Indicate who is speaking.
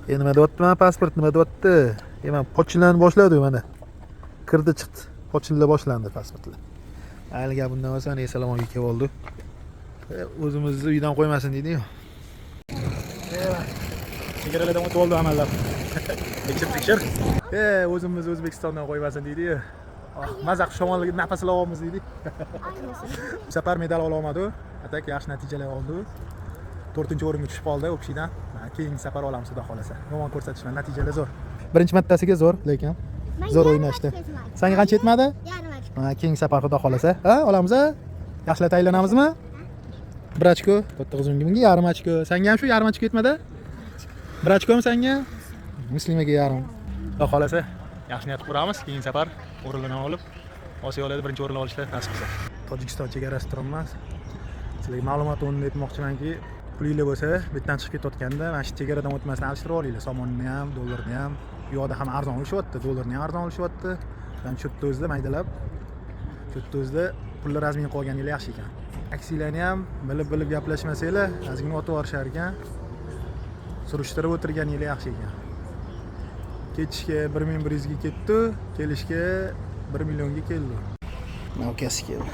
Speaker 1: Nima deyapti mana pasport nima deyapti? Men pochilani boshladi mana. Kirdi chiqdi. Pochilla boshlandi pasportlar. Hali gap bundan bo'lsa Salomga kelib oldi. O'zimizni uydan qo'ymasin deydi-yu. Chegaralardan o'tib oldi amallar. Tekshir. O'zimizni O'zbekistondan qo'ymasin deydi-yu. Mazaq shamolligini nafas olyapmiz deydi. Bu safar medal ola olmadi. Atak yaxshi natijalar oldi. 4-o'ringa tushib qoldi o'qishdan. Keyingi safar olamiz xudo xolasa. Yomon ko'rsatishlar, natijalar zo'r. Birinchi martasiga zo'r, lekin zo'r o'ynashdi. Senga qancha yetmadi?
Speaker 2: Yarim ochko.
Speaker 1: Keyingi safar xudo xolasa, olamiz a? Yaxshilab tayyorlanamizmi? 1 ochko, katta qizimga bunga yarim ochko. Senga ham shu yarim ochko yetmadi? 1 ochkomi senga? Muslimaga yarim. Xudo xolasa, yaxshi niyat quramiz. Keyingi safar o'rinlarni olib, Osiyolarda birinchi o'rin olishda nasib qilsa. Tojikiston chegarasida turibmiz. Sizlarga ma'lumot o'rnida aytmoqchimanki, pulinglar bo'lsa, bu yerdan chiqib ketayotganda mana shu chegaradan o'tmasdan alishtirib olinglar. Somonni ham, dollarni ham. Bu yoqda ham arzon olishyapti, dollarni ham arzon olishyapti. Ben shu yerda o'zida maydalab, shu yerda o'zida pullar razmin qolganinglar yaxshi ekan. Aksiyalarni ham bilib gaplashmasanglar, ozgina otib yuborishar ekan. Surishtirib o'tirganinglar yaxshi ekan. Ketishga 1100 ga ketdi, kelishga 1 millionga keldi. Navkasi keldi.